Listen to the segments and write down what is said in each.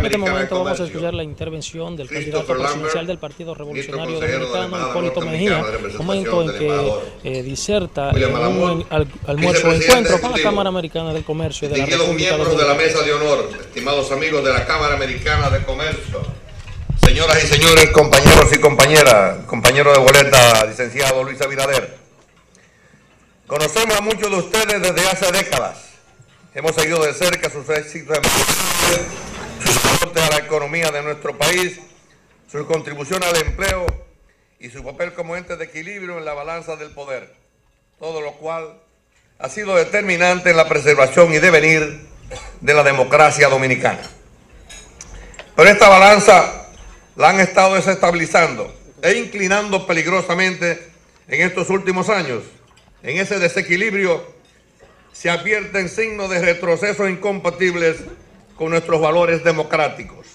Americana de momento vamos a Comercio, escuchar la intervención del candidato Christopher presidencial Lambert, del Partido ministro Revolucionario consejero de la Dominicano, Embajada Hipólito Norteamericana Mejía, de Representación momento en del embajador que diserta William en Malamud, un almuerzo o vicepresidente encuentro con la ejecutivo, Cámara Americana del Comercio de la distinguidos República miembros de la Dominicana. Mesa de Honor, estimados amigos de la Cámara Americana de Comercio, señoras y señores, compañeros y compañeras, compañero de boleta, licenciado Luis Abinader. Conocemos a muchos de ustedes desde hace décadas. Hemos seguido de cerca sus éxitos empresariales, sus aportes a la economía de nuestro país, su contribución al empleo y su papel como ente de equilibrio en la balanza del poder, todo lo cual ha sido determinante en la preservación y devenir de la democracia dominicana. Pero esta balanza la han estado desestabilizando e inclinando peligrosamente en estos últimos años. En ese desequilibrio se advierten signos de retroceso incompatibles con nuestros valores democráticos.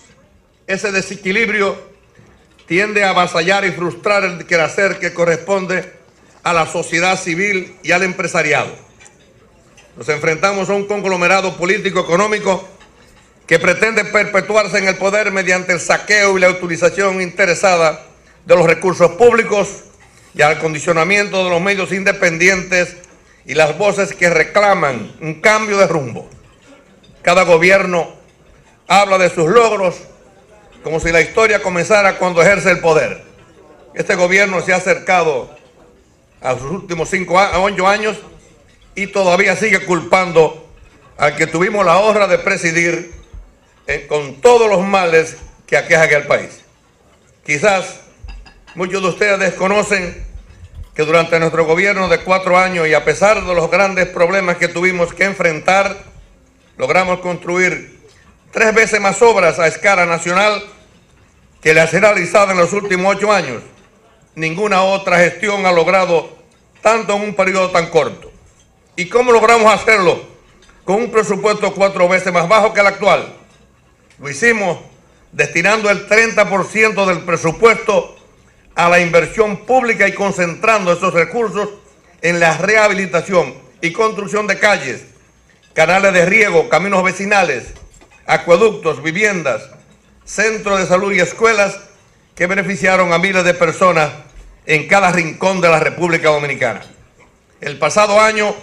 Ese desequilibrio tiende a avasallar y frustrar el quehacer que corresponde a la sociedad civil y al empresariado. Nos enfrentamos a un conglomerado político-económico que pretende perpetuarse en el poder mediante el saqueo y la utilización interesada de los recursos públicos y al condicionamiento de los medios independientes y las voces que reclaman un cambio de rumbo. Cada gobierno habla de sus logros como si la historia comenzara cuando ejerce el poder. Este gobierno se ha acercado a sus últimos 8 años y todavía sigue culpando al que tuvimos la honra de presidir con todos los males que aquejan al país. Quizás muchos de ustedes desconocen que durante nuestro gobierno de 4 años y a pesar de los grandes problemas que tuvimos que enfrentar, logramos construir 3 veces más obras a escala nacional que las realizadas en los últimos 8 años. Ninguna otra gestión ha logrado tanto en un periodo tan corto. ¿Y cómo logramos hacerlo? Con un presupuesto 4 veces más bajo que el actual. Lo hicimos destinando el 30% del presupuesto a la inversión pública y concentrando esos recursos en la rehabilitación y construcción de calles, canales de riego, caminos vecinales, acueductos, viviendas, centros de salud y escuelas que beneficiaron a miles de personas en cada rincón de la República Dominicana. El pasado año,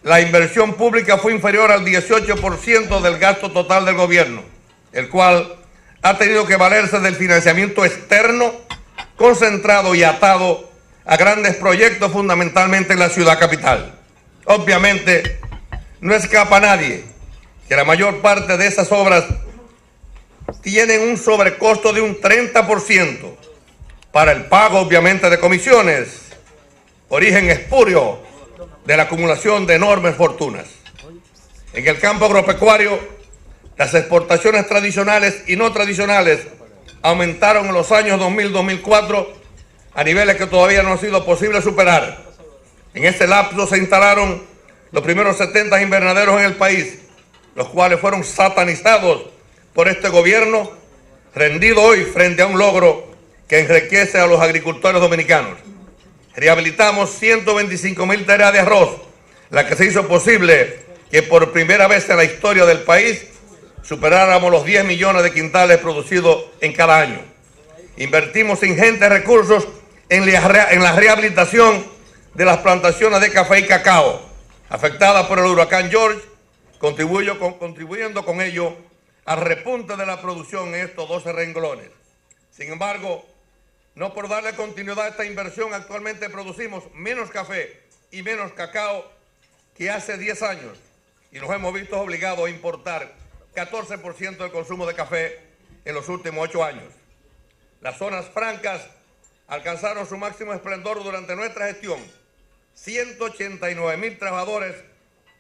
la inversión pública fue inferior al 18% del gasto total del gobierno, el cual ha tenido que valerse del financiamiento externo concentrado y atado a grandes proyectos fundamentalmente en la ciudad capital. Obviamente, no escapa a nadie que la mayor parte de esas obras tienen un sobrecosto de un 30% para el pago, obviamente, de comisiones, origen espurio de la acumulación de enormes fortunas. En el campo agropecuario, las exportaciones tradicionales y no tradicionales aumentaron en los años 2000-2004 a niveles que todavía no ha sido posible superar. En este lapso se instalaron los primeros 70 invernaderos en el país, los cuales fueron satanizados por este gobierno, rendido hoy frente a un logro que enriquece a los agricultores dominicanos. Rehabilitamos 125,000 tareas de arroz, la que se hizo posible que por primera vez en la historia del país superáramos los 10 millones de quintales producidos en cada año. Invertimos ingentes recursos en la rehabilitación de las plantaciones de café y cacao, afectadas por el huracán George, contribuyendo con ello al repunte de la producción en estos 12 renglones. Sin embargo, no por darle continuidad a esta inversión, actualmente producimos menos café y menos cacao que hace 10 años y nos hemos visto obligados a importar 14% del consumo de café en los últimos 8 años. Las zonas francas alcanzaron su máximo esplendor durante nuestra gestión. 189,000 trabajadores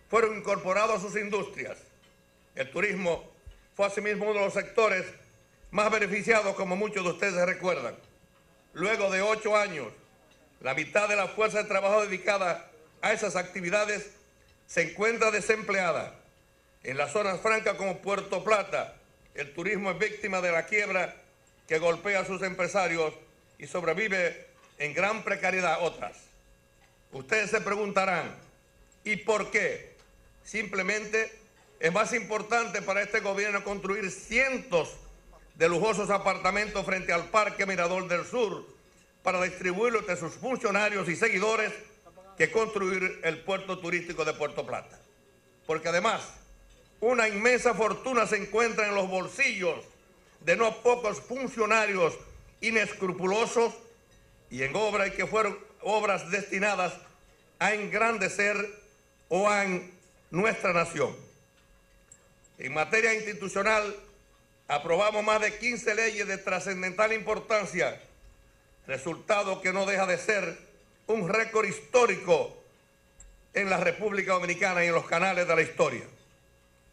fueron incorporados a sus industrias. El turismo fue asimismo uno de los sectores más beneficiados, como muchos de ustedes recuerdan. Luego de 8 años, la mitad de la fuerza de trabajo dedicada a esas actividades se encuentra desempleada. En las zonas francas como Puerto Plata, el turismo es víctima de la quiebra que golpea a sus empresarios y sobrevive en gran precariedad otras. Ustedes se preguntarán, ¿y por qué? Simplemente Es más importante para este gobierno construir cientos de lujosos apartamentos frente al Parque Mirador del Sur para distribuirlo entre sus funcionarios y seguidores que construir el puerto turístico de Puerto Plata. Porque además, una inmensa fortuna se encuentra en los bolsillos de no pocos funcionarios inescrupulosos y en obras que fueron obras destinadas a engrandecer o a nuestra nación. En materia institucional, aprobamos más de 15 leyes de trascendental importancia, resultado que no deja de ser un récord histórico en la República Dominicana y en los canales de la historia.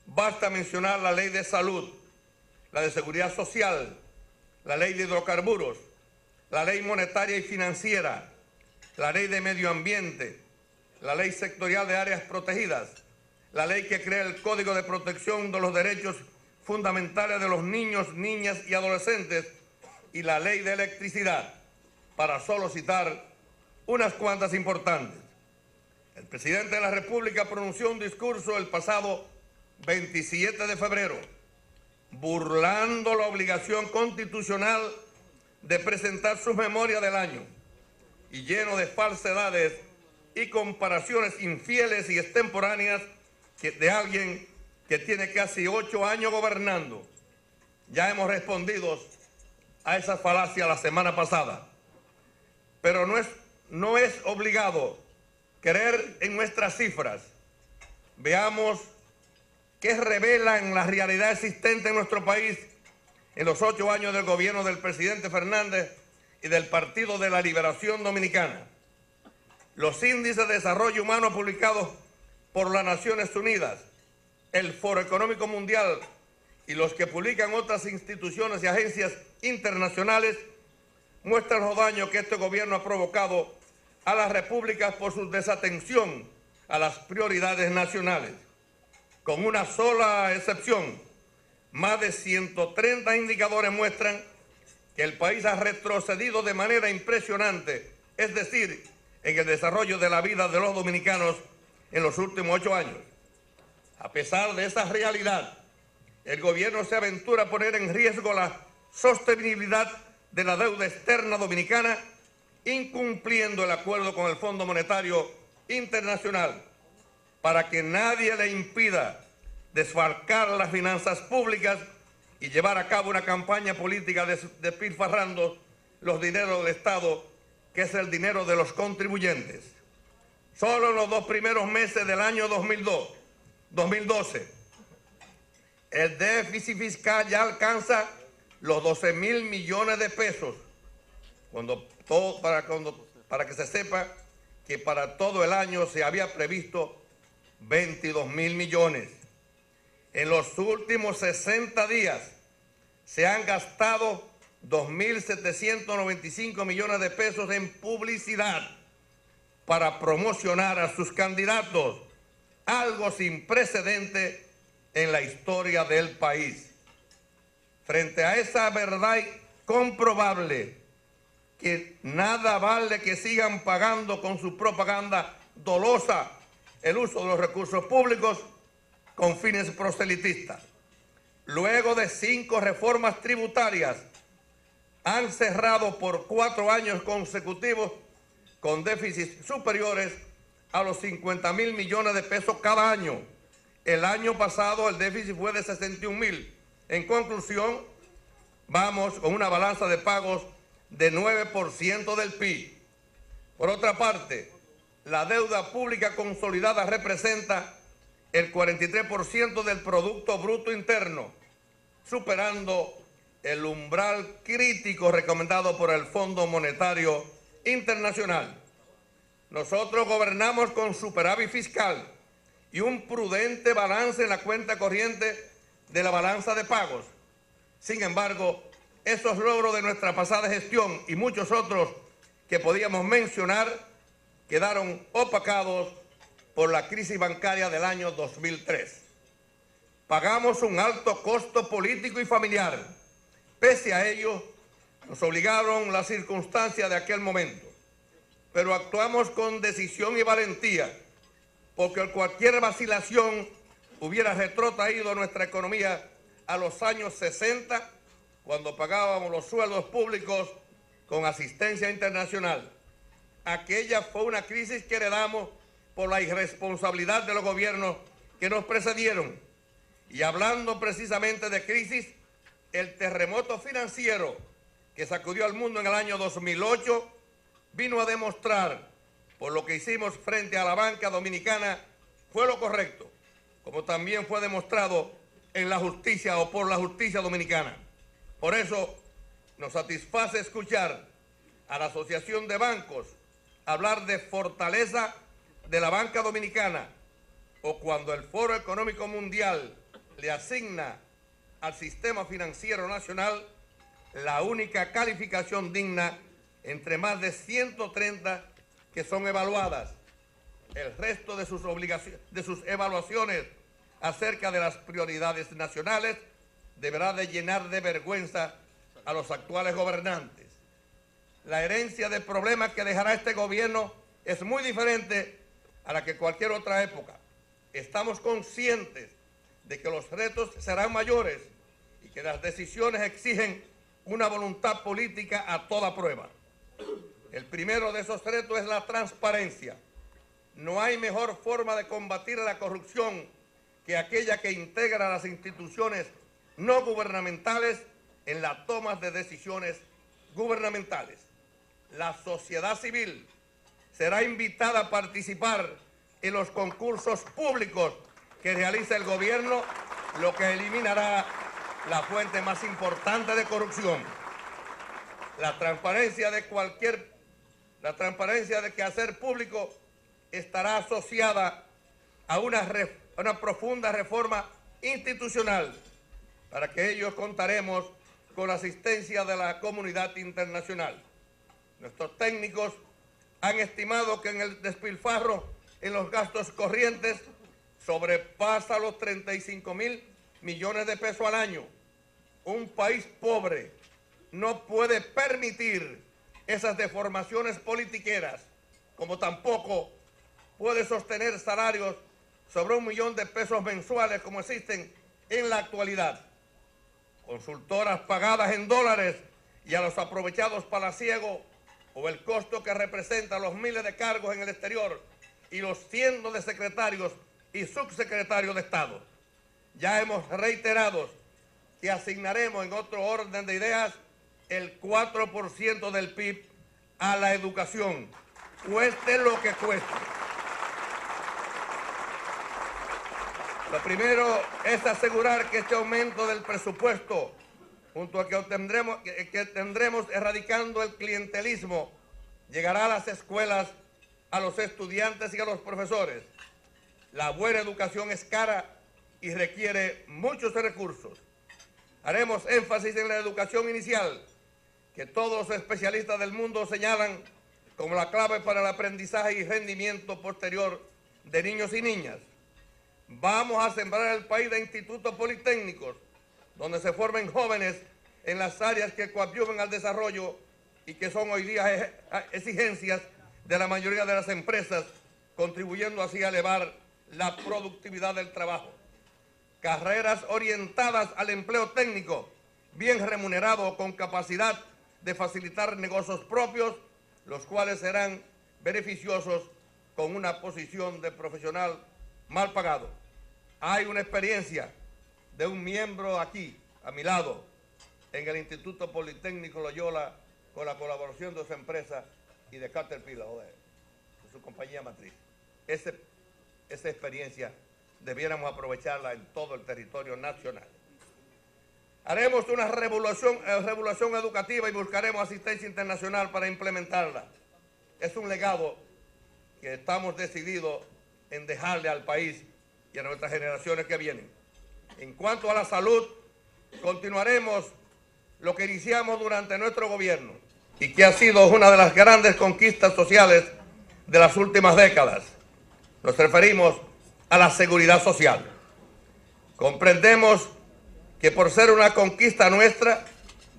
Basta mencionar la ley de salud, la de seguridad social, la ley de hidrocarburos, la ley monetaria y financiera, la ley de medio ambiente, la ley sectorial de áreas protegidas, la ley que crea el Código de Protección de los Derechos Fundamentales de los Niños, Niñas y Adolescentes y la ley de electricidad, para solo citar unas cuantas importantes. El presidente de la República pronunció un discurso el pasado 27 de febrero, burlando la obligación constitucional de presentar sus memorias del año y lleno de falsedades y comparaciones infieles y extemporáneas de alguien que tiene casi 8 años gobernando. Ya hemos respondido a esa falacia la semana pasada, pero no es obligado creer en nuestras cifras. Veamos qué revelan la realidad existente en nuestro país en los 8 años del gobierno del presidente Fernández y del Partido de la Liberación Dominicana. Los índices de desarrollo humano publicados por las Naciones Unidas, el Foro Económico Mundial y los que publican otras instituciones y agencias internacionales muestran los daños que este gobierno ha provocado a las repúblicas por su desatención a las prioridades nacionales. Con una sola excepción, más de 130 indicadores muestran que el país ha retrocedido de manera impresionante, es decir, en el desarrollo de la vida de los dominicanos en los últimos 8 años. A pesar de esa realidad, el gobierno se aventura a poner en riesgo la sostenibilidad de la deuda externa dominicana, incumpliendo el acuerdo con el Fondo Monetario Internacional, para que nadie le impida desfalcar las finanzas públicas y llevar a cabo una campaña política despilfarrando los dineros del Estado, que es el dinero de los contribuyentes. Solo en los 2 primeros meses del año 2012, el déficit fiscal ya alcanza los 12.000 millones de pesos, para que se sepa que para todo el año se había previsto 22.000 millones. En los últimos 60 días se han gastado 2.795 millones de pesos en publicidad para promocionar a sus candidatos, algo sin precedente en la historia del país. Frente a esa verdad comprobable, que nada vale que sigan pagando con su propaganda dolosa el uso de los recursos públicos con fines proselitistas. Luego de 5 reformas tributarias, han cerrado por 4 años consecutivos con déficits superiores a los 50.000 millones de pesos cada año. El año pasado el déficit fue de 61.000. En conclusión, vamos con una balanza de pagos de 9% del PIB. Por otra parte, la deuda pública consolidada representa el 43% del Producto Bruto Interno, superando el umbral crítico recomendado por el Fondo Monetario Internacional. Nosotros gobernamos con superávit fiscal y un prudente balance en la cuenta corriente de la balanza de pagos. Sin embargo, esos logros de nuestra pasada gestión y muchos otros que podíamos mencionar quedaron opacados por la crisis bancaria del año 2003. Pagamos un alto costo político y familiar. Pese a ello, nos obligaron las circunstancias de aquel momento. Pero actuamos con decisión y valentía, porque cualquier vacilación hubiera retrotraído nuestra economía a los años 60, cuando pagábamos los sueldos públicos con asistencia internacional. Aquella fue una crisis que heredamos por la irresponsabilidad de los gobiernos que nos precedieron. Y hablando precisamente de crisis, el terremoto financiero que sacudió al mundo en el año 2008 vino a demostrar por lo que hicimos frente a la banca dominicana fue lo correcto, como también fue demostrado en la justicia o por la justicia dominicana. Por eso nos satisface escuchar a la Asociación de Bancos hablar de fortaleza de la banca dominicana, o cuando el Foro Económico Mundial le asigna al sistema financiero nacional la única calificación digna entre más de 130 que son evaluadas. El resto de sus evaluaciones acerca de las prioridades nacionales deberá de llenar de vergüenza a los actuales gobernantes. La herencia de problemas que dejará este gobierno es muy diferente a la que cualquier otra época. Estamos conscientes de que los retos serán mayores y que las decisiones exigen una voluntad política a toda prueba. El primero de esos retos es la transparencia. No hay mejor forma de combatir la corrupción que aquella que integra las instituciones no gubernamentales en la toma de decisiones gubernamentales. La sociedad civil será invitada a participar en los concursos públicos que realiza el gobierno, lo que eliminará la fuente más importante de corrupción. La transparencia de quehacer público estará asociada a una profunda reforma institucional. Para que ello contaremos con la asistencia de la comunidad internacional. Nuestros técnicos han estimado que en el despilfarro en los gastos corrientes sobrepasa los 35.000 millones de pesos al año. Un país pobre no puede permitir esas deformaciones politiqueras, como tampoco puede sostener salarios sobre 1 millón de pesos mensuales como existen en la actualidad. Consultoras pagadas en dólares y a los aprovechados palaciegos, o el costo que representan los miles de cargos en el exterior y los cientos de secretarios y subsecretarios de Estado. Ya hemos reiterado que asignaremos en otro orden de ideas el 4% del PIB a la educación, cueste lo que cueste. Lo primero es asegurar que este aumento del presupuesto, junto a que tendremos erradicando el clientelismo, llegará a las escuelas, a los estudiantes y a los profesores. La buena educación es cara y requiere muchos recursos. Haremos énfasis en la educación inicial, que todos los especialistas del mundo señalan como la clave para el aprendizaje y rendimiento posterior de niños y niñas. Vamos a sembrar el país de institutos politécnicos, donde se formen jóvenes en las áreas que coadyuven al desarrollo y que son hoy día exigencias de la mayoría de las empresas, contribuyendo así a elevar la productividad del trabajo. Carreras orientadas al empleo técnico, bien remunerado, con capacidad de facilitar negocios propios, los cuales serán beneficiosos con una posición de profesional mal pagado. Hay una experiencia de un miembro aquí, a mi lado, en el Instituto Politécnico Loyola, con la colaboración de su empresa y de Caterpillar, de su compañía matriz. Esa experiencia debiéramos aprovecharla en todo el territorio nacional. Haremos una revolución educativa y buscaremos asistencia internacional para implementarla. Es un legado que estamos decididos en dejarle al país y a nuestras generaciones que vienen. En cuanto a la salud, continuaremos lo que iniciamos durante nuestro gobierno y que ha sido una de las grandes conquistas sociales de las últimas décadas. Nos referimos a la seguridad social. Comprendemos que por ser una conquista nuestra,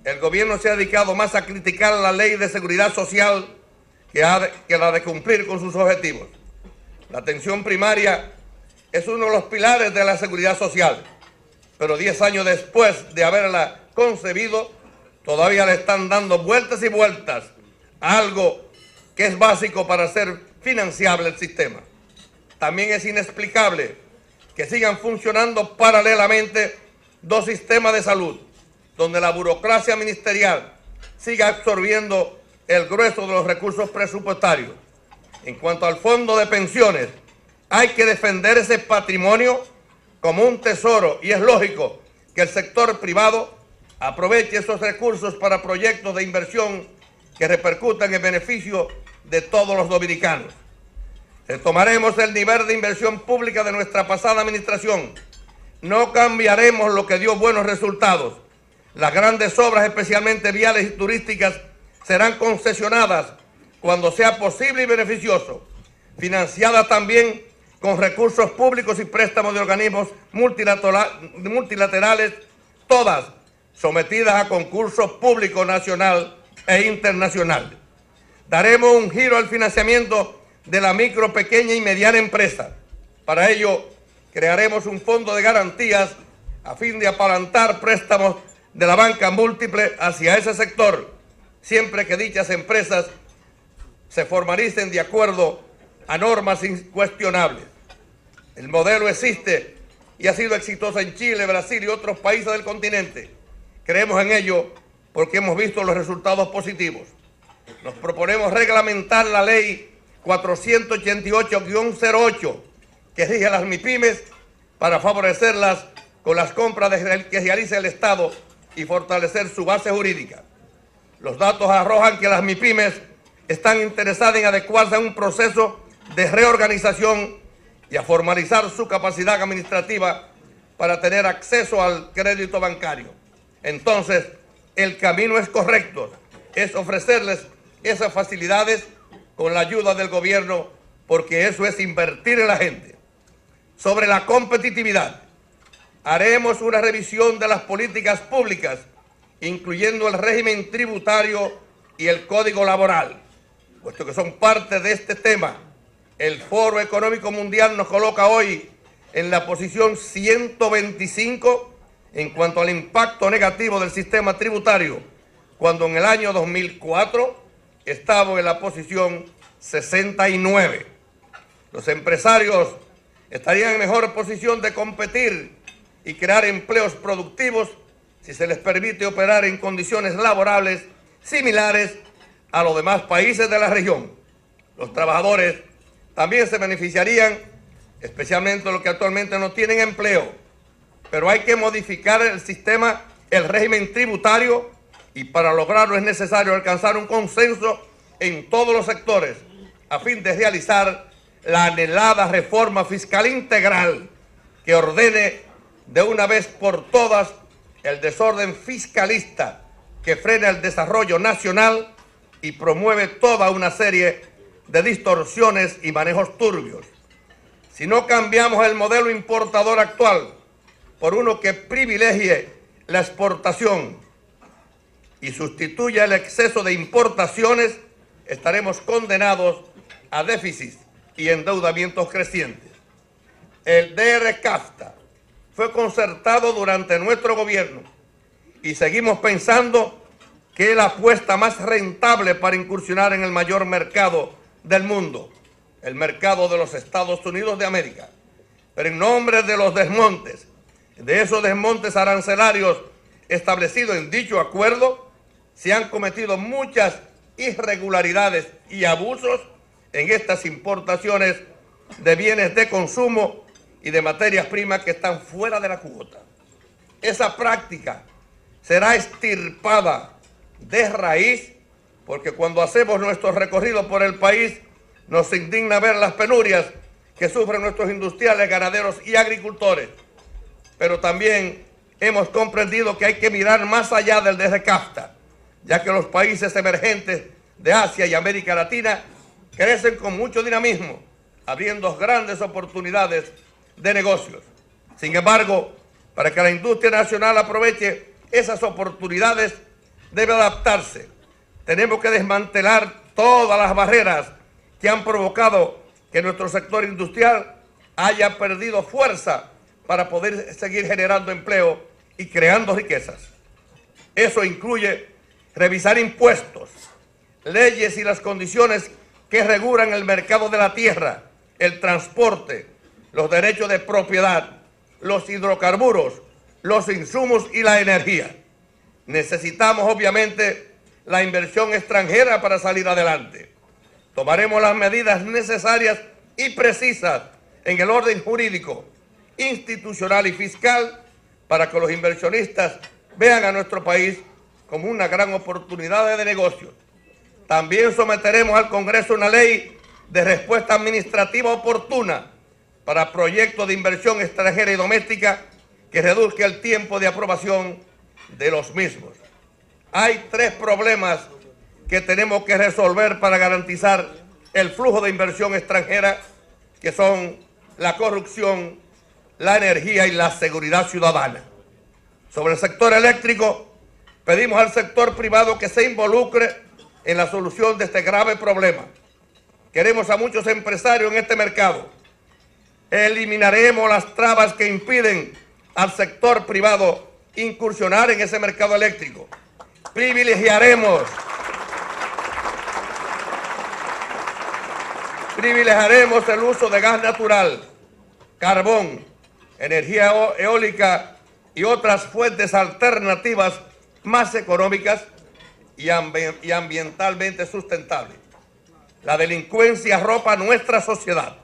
el gobierno se ha dedicado más a criticar la ley de seguridad social que la de cumplir con sus objetivos. La atención primaria es uno de los pilares de la seguridad social, pero 10 años después de haberla concebido, todavía le están dando vueltas y vueltas a algo que es básico para hacer financiable el sistema. También es inexplicable que sigan funcionando paralelamente dos sistemas de salud, donde la burocracia ministerial siga absorbiendo el grueso de los recursos presupuestarios. En cuanto al fondo de pensiones, hay que defender ese patrimonio como un tesoro y es lógico que el sector privado aproveche esos recursos para proyectos de inversión que repercutan en beneficio de todos los dominicanos. Retomaremos el nivel de inversión pública de nuestra pasada administración. No cambiaremos lo que dio buenos resultados. Las grandes obras, especialmente viales y turísticas, serán concesionadas cuando sea posible y beneficioso, financiadas también con recursos públicos y préstamos de organismos multilaterales, todas sometidas a concurso público nacional e internacional. Daremos un giro al financiamiento de la micro, pequeña y mediana empresa. Para ello, crearemos un fondo de garantías a fin de apalancar préstamos de la banca múltiple hacia ese sector, siempre que dichas empresas se formalicen de acuerdo a normas incuestionables. El modelo existe y ha sido exitoso en Chile, Brasil y otros países del continente. Creemos en ello porque hemos visto los resultados positivos. Nos proponemos reglamentar la ley 488-08 que rige a las MIPYMES para favorecerlas con las compras que realice el Estado y fortalecer su base jurídica. Los datos arrojan que las MIPYMES están interesadas en adecuarse a un proceso de reorganización y a formalizar su capacidad administrativa para tener acceso al crédito bancario. Entonces, el camino es correcto, es ofrecerles esas facilidades con la ayuda del gobierno, porque eso es invertir en la gente. Sobre la competitividad, haremos una revisión de las políticas públicas, incluyendo el régimen tributario y el código laboral, puesto que son parte de este tema. El Foro Económico Mundial nos coloca hoy en la posición 125 en cuanto al impacto negativo del sistema tributario, cuando en el año 2004 estaba en la posición 69. Los empresarios estarían en mejor posición de competir y crear empleos productivos si se les permite operar en condiciones laborales similares a los demás países de la región. Los trabajadores también se beneficiarían, especialmente los que actualmente no tienen empleo. Pero hay que modificar el sistema, el régimen tributario, y para lograrlo es necesario alcanzar un consenso en todos los sectores a fin de realizar la anhelada reforma fiscal integral que ordene de una vez por todas el desorden fiscalista que frena el desarrollo nacional y promueve toda una serie de distorsiones y manejos turbios. Si no cambiamos el modelo importador actual por uno que privilegie la exportación y sustituya el exceso de importaciones, estaremos condenados a déficits y endeudamientos crecientes. El DR-CAFTA fue concertado durante nuestro gobierno y seguimos pensando que es la apuesta más rentable para incursionar en el mayor mercado del mundo, el mercado de los Estados Unidos de América. Pero en nombre de los desmontes, de esos desmontes arancelarios establecidos en dicho acuerdo, se han cometido muchas irregularidades y abusos en estas importaciones de bienes de consumo y de materias primas que están fuera de la cuota. Esa práctica será extirpada de raíz, porque cuando hacemos nuestro recorrido por el país nos indigna ver las penurias que sufren nuestros industriales, ganaderos y agricultores. Pero también hemos comprendido que hay que mirar más allá del DR-CAFTA, ya que los países emergentes de Asia y América Latina crecen con mucho dinamismo, abriendo grandes oportunidades de negocios. Sin embargo, para que la industria nacional aproveche esas oportunidades, debe adaptarse. Tenemos que desmantelar todas las barreras que han provocado que nuestro sector industrial haya perdido fuerza para poder seguir generando empleo y creando riquezas. Eso incluye revisar impuestos, leyes y las condiciones que regulan el mercado de la tierra, el transporte, los derechos de propiedad, los hidrocarburos, los insumos y la energía. Necesitamos obviamente la inversión extranjera para salir adelante. Tomaremos las medidas necesarias y precisas en el orden jurídico, institucional y fiscal para que los inversionistas vean a nuestro país como una gran oportunidad de negocio. También someteremos al Congreso una ley de respuesta administrativa oportuna para proyectos de inversión extranjera y doméstica que reduzca el tiempo de aprobación de los mismos. Hay 3 problemas que tenemos que resolver para garantizar el flujo de inversión extranjera, que son la corrupción, la energía y la seguridad ciudadana. Sobre el sector eléctrico, pedimos al sector privado que se involucre en la solución de este grave problema. Queremos a muchos empresarios en este mercado. Eliminaremos las trabas que impiden al sector privado incursionar en ese mercado eléctrico. Privilegiaremos el uso de gas natural, carbón, energía eólica y otras fuentes alternativas más económicas y ambientalmente sustentables. La delincuencia arropa nuestra sociedad.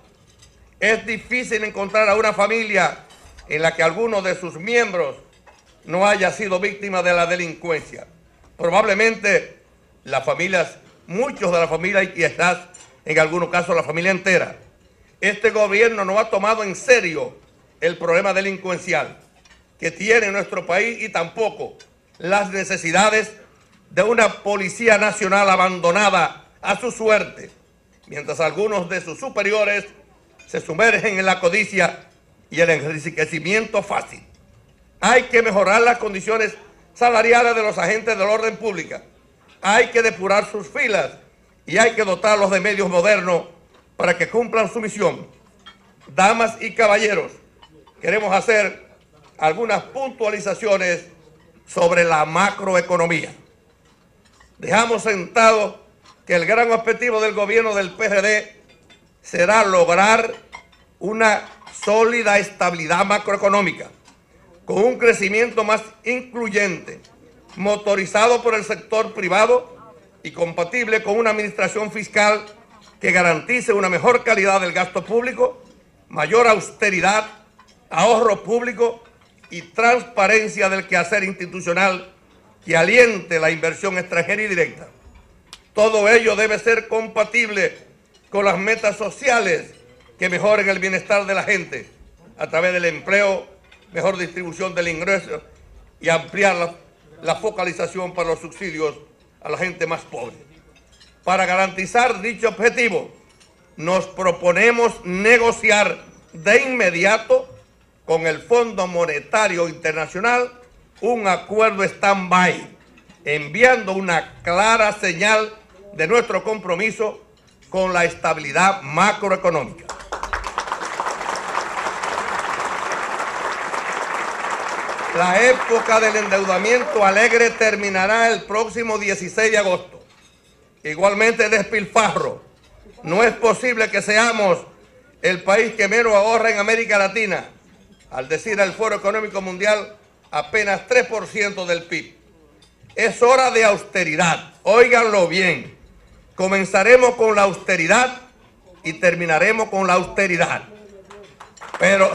Es difícil encontrar a una familia en la que alguno de sus miembros no haya sido víctima de la delincuencia. Probablemente las familias, muchos de la familia, y quizás en algunos casos la familia entera. Este gobierno no ha tomado en serio el problema delincuencial que tiene nuestro país y tampoco las necesidades de una Policía Nacional abandonada a su suerte, mientras algunos de sus superiores se sumergen en la codicia y el enriquecimiento fácil. Hay que mejorar las condiciones salariales de los agentes del orden público. Hay que depurar sus filas y hay que dotarlos de medios modernos para que cumplan su misión. Damas y caballeros, queremos hacer algunas puntualizaciones sobre la macroeconomía. Dejamos sentado que el gran objetivo del gobierno del PRD será lograr una sólida estabilidad macroeconómica, con un crecimiento más incluyente, motorizado por el sector privado y compatible con una administración fiscal que garantice una mejor calidad del gasto público, mayor austeridad, ahorro público y transparencia del quehacer institucional que aliente la inversión extranjera y directa. Todo ello debe ser compatible con las metas sociales que mejoren el bienestar de la gente a través del empleo, mejor distribución del ingreso y ampliar la focalización para los subsidios a la gente más pobre. Para garantizar dicho objetivo, nos proponemos negociar de inmediato con el Fondo Monetario Internacional un acuerdo stand-by, enviando una clara señal de nuestro compromiso con la estabilidad macroeconómica. La época del endeudamiento alegre terminará el próximo 16 de agosto. Igualmente despilfarro. No es posible que seamos el país que menos ahorra en América Latina, al decir al Foro Económico Mundial apenas 3% del PIB. Es hora de austeridad, óiganlo bien. Comenzaremos con la austeridad y terminaremos con la austeridad. Pero,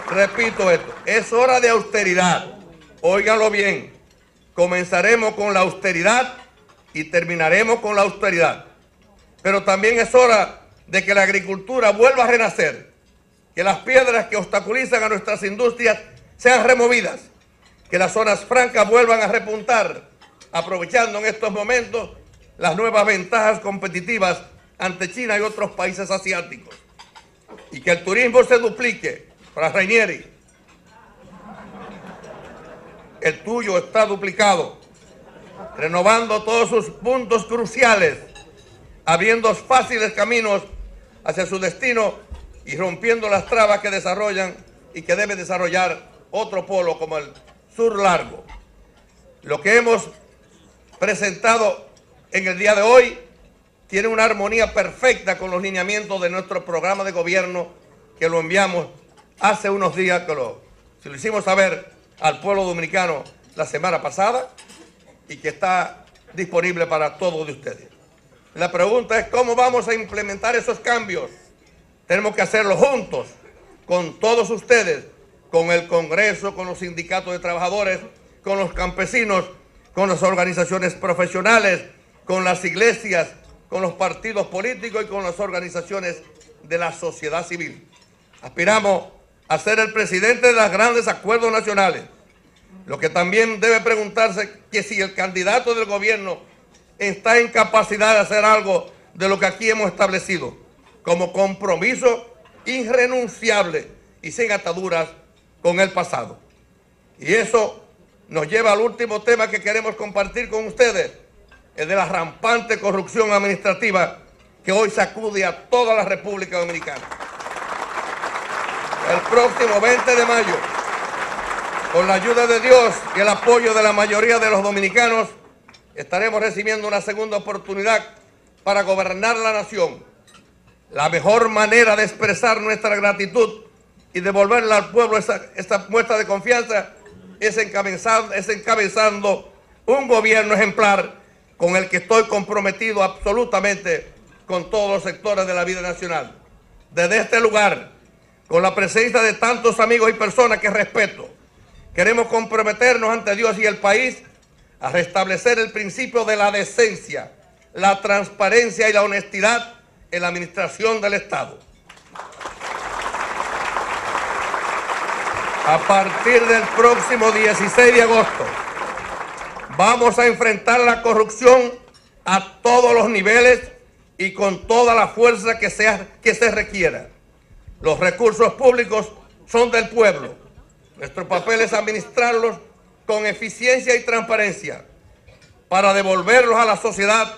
repito esto, es hora de austeridad, óiganlo bien. Comenzaremos con la austeridad y terminaremos con la austeridad. Pero también es hora de que la agricultura vuelva a renacer, que las piedras que obstaculizan a nuestras industrias sean removidas, que las zonas francas vuelvan a repuntar, aprovechando en estos momentos las nuevas ventajas competitivas ante China y otros países asiáticos, y que el turismo se duplique. Para Rainieri, el tuyo está duplicado, renovando todos sus puntos cruciales abriendo fáciles caminos hacia su destino y rompiendo las trabas que desarrollan y que debe desarrollar otro polo como el Sur Largo. Lo que hemos presentado en el día de hoy tiene una armonía perfecta con los lineamientos de nuestro programa de gobierno, que lo enviamos hace unos días, se lo hicimos saber al pueblo dominicano la semana pasada y que está disponible para todos de ustedes. La pregunta es cómo vamos a implementar esos cambios. Tenemos que hacerlo juntos, con todos ustedes, con el Congreso, con los sindicatos de trabajadores, con los campesinos, con las organizaciones profesionales, con las iglesias, con los partidos políticos y con las organizaciones de la sociedad civil. Aspiramos a ser el presidente de los grandes acuerdos nacionales. Lo que también debe preguntarse es si el candidato del gobierno está en capacidad de hacer algo de lo que aquí hemos establecido como compromiso irrenunciable y sin ataduras con el pasado. Y eso nos lleva al último tema que queremos compartir con ustedes, el de la rampante corrupción administrativa que hoy sacude a toda la República Dominicana. El próximo 20 de mayo, con la ayuda de Dios y el apoyo de la mayoría de los dominicanos, estaremos recibiendo una segunda oportunidad para gobernar la nación. La mejor manera de expresar nuestra gratitud y devolverle al pueblo esta muestra de confianza es encabezando un gobierno ejemplar con el que estoy comprometido absolutamente con todos los sectores de la vida nacional. Desde este lugar, con la presencia de tantos amigos y personas que respeto, queremos comprometernos ante Dios y el país a restablecer el principio de la decencia, la transparencia y la honestidad en la administración del Estado. A partir del próximo 16 de agosto, vamos a enfrentar la corrupción a todos los niveles y con toda la fuerza que se requiera. Los recursos públicos son del pueblo. Nuestro papel es administrarlos con eficiencia y transparencia para devolverlos a la sociedad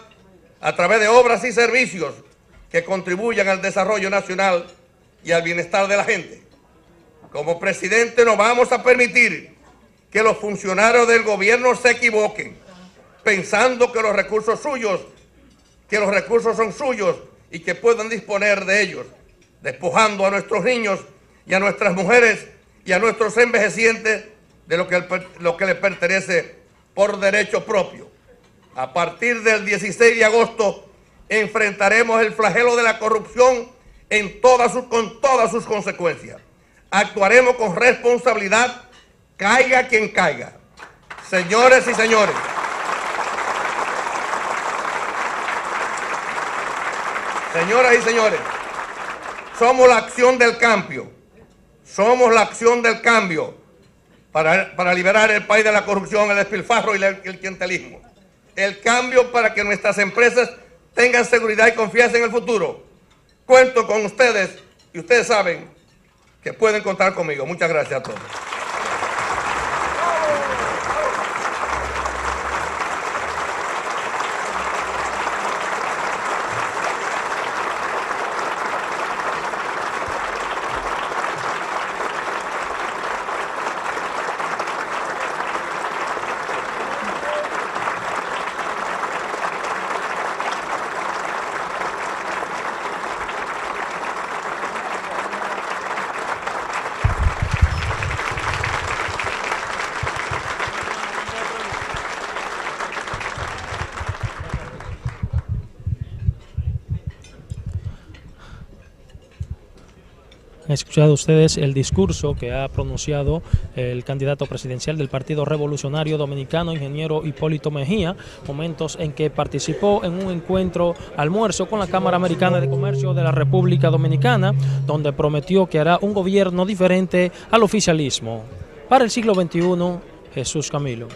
a través de obras y servicios que contribuyan al desarrollo nacional y al bienestar de la gente. Como presidente no vamos a permitir que los funcionarios del gobierno se equivoquen, pensando que los recursos son suyos y que puedan disponer de ellos, despojando a nuestros niños y a nuestras mujeres y a nuestros envejecientes de lo que les pertenece por derecho propio. A partir del 16 de agosto enfrentaremos el flagelo de la corrupción con todas sus consecuencias. Actuaremos con responsabilidad, caiga quien caiga. Señores y señores, señoras y señores, somos la acción del cambio. Somos la acción del cambio para liberar el país de la corrupción, el despilfarro y el clientelismo. El cambio para que nuestras empresas tengan seguridad y confianza en el futuro. Cuento con ustedes y ustedes saben que pueden contar conmigo. Muchas gracias a todos. Han escuchado ustedes el discurso que ha pronunciado el candidato presidencial del Partido Revolucionario Dominicano, ingeniero Hipólito Mejía, momentos en que participó en un encuentro almuerzo con la Cámara Americana de Comercio de la República Dominicana, donde prometió que hará un gobierno diferente al oficialismo. Para el siglo XXI, Jesús Camilo.